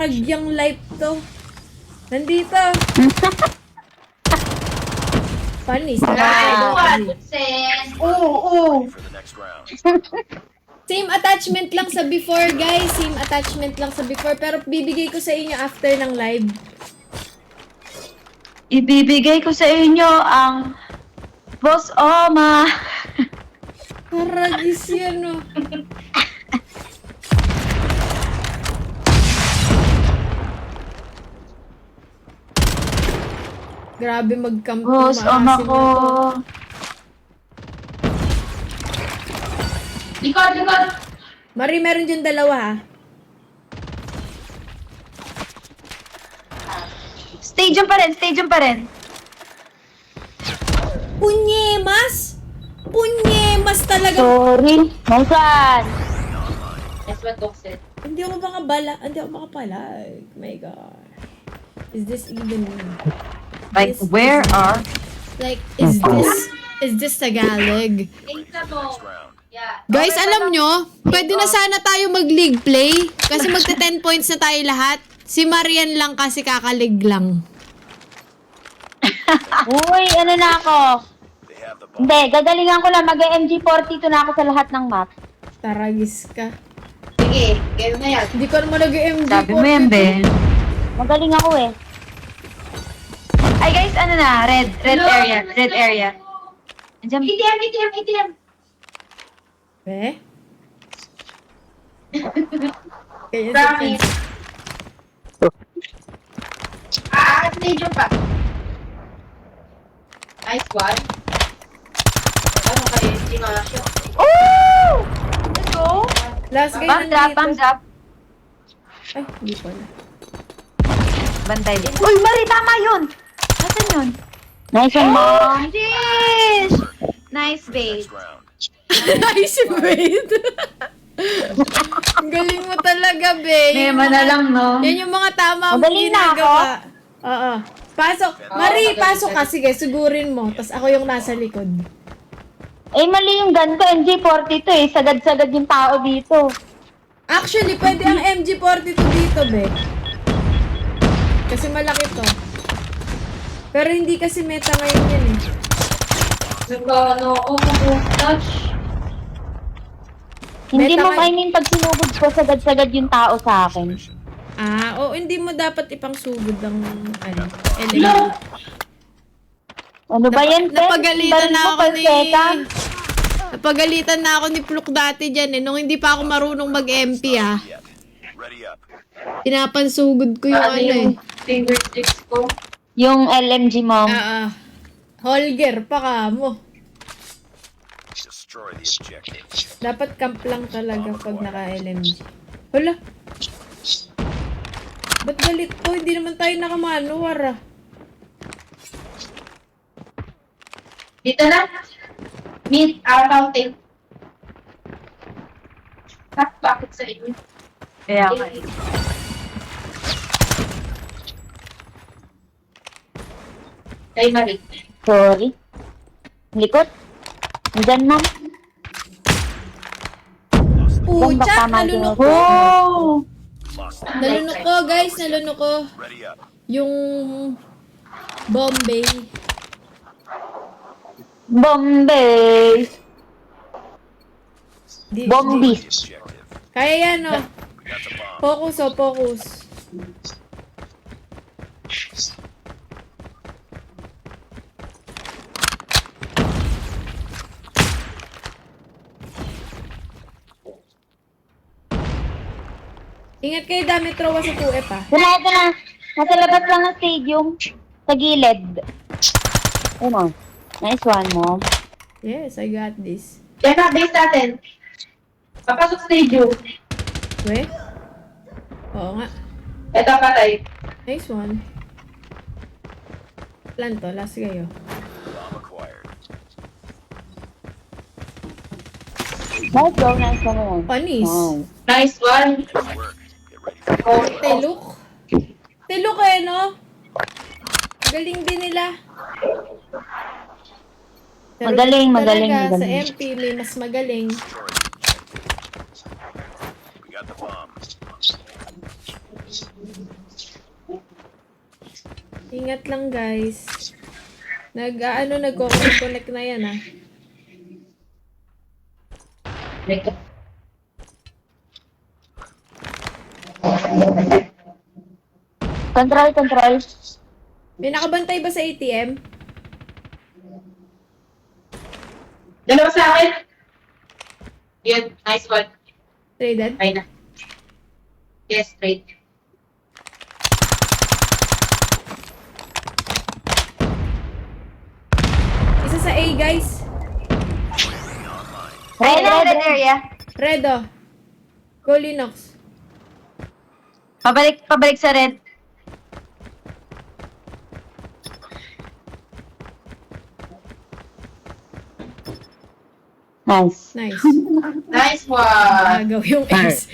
Agyang life to. Nandito. Panis. Oo. Same attachment lang sa before, guys. Same attachment lang sa before. Pero bibigay ko sa inyo after ng live. Ibibigay ko sa inyo ang Boss Oma. Karagis yan, oh. Grabe mag-camp ng Boss Oma maasim ko. na to. Likod. Mari, meron dyan dalawa, ha? Stadium pa rin. Punyemas! Punyemas talaga! Sorry. Nasaan? Hindi ako makapalag. My God. Is this even... Like, where are... Like, is this Tagalog? Guys, alam nyo, pwede na sana tayo mag-league play. Kasi magta 10 points na tayo lahat. Si Marian lang kasi kakalig lang. Uy, ano na ako? Hindi, gagalingan ko lang. Mag-MG42 na ako sa lahat ng map. Taragis ka. Sige, game na yan. Hindi ko naman nag-MG. Sabi mo yan, Ben. Magaling ako eh. Ay guys, ano na? Red area. Andiyan. ATM. Eh? Kaya Promise. Stage pa. Nice one. Ano kayo? Hindi makasya. Oh! Let's go! Last game Bang drop. Ay, hindi pala. Bantay din. Uy, Mari, tama yun! Nasaan yun? Nice one, Mom! Jeez! Nice bait. Nice wait. Ang galing mo talaga, be. Mema na lang, no? Yan yung mga tama mong Magaling na ginagawa. Oo. Pasok. Mari, pasok ka. Sige, sigurin mo. Tapos ako yung nasa likod. Eh, mali yung gun ko, MG42 eh. Sagad-sagad yung tao dito. Actually, pwede ang MG42 dito, be. Kasi malaki to. Pero hindi kasi meta ngayon yan eh. Touch. Hindi Meta mo, nga- I mean, pag sinugod ko, sagad-sagad yung tao sa akin. Oo, hindi mo dapat ipang sugod ang Hello? element. Ano ba yan, Pep? Napagalitan Baril na mo, ako ni... Palseta? Napagalitan na ako ni Pluk dati dyan eh. Nung hindi pa ako marunong mag-MP ah. Pinapansugod ko yung Ano ano eh. yung fingersticks ko? Yung LMG, Mom. Holger pa ka mo. Destroy the objective. Dapat camp lang talaga pag naka-LMG. Hala. Ba't galit to? Hindi naman tayo nakamanuwar ah. Dito na. Meet our counting. Bakit sa inyo? Kaya nga. Kay Marie. Sorry. Likot. Andyan, Mom. Pucha, nalunok ko. Oh! Nalunok ko guys, nalunok ko. Ready up. Yung Bombay. Bombay! Bombi. The objective. Kaya yan oh. We got the bomb. Focus oh, focus. Ingat kayo dami trowa sa 2F ah. Ito na. Nasa labas lang ng stadium. Sa gilid. Ano? Nice one, Mom. Yes, I got this. Yan na, base natin. Papasok sa stage. We? Oo nga. Ito patay. Nice one. Plan to, last kayo. Bomb acquired. Nice one. Panis. Wow. Nice one. Nice work. Get ready for Teluk. Teluk eh, no? Galing din nila. Pero Magaling. talaga, sa MP may mas magaling. We got the bomb. Ingat lang, guys. Nagko-connect na yan, ah. Control. May nakabantay ba sa ATM? Dalawa sa akin. Yun, nice one. Traded? Ay na. Yes, straight. Isa sa A, guys. Ayun na, red area. Red, oh. Go, Linux. Pabalik sa red. Nice. Nice. Nice one. Agaw yung ace.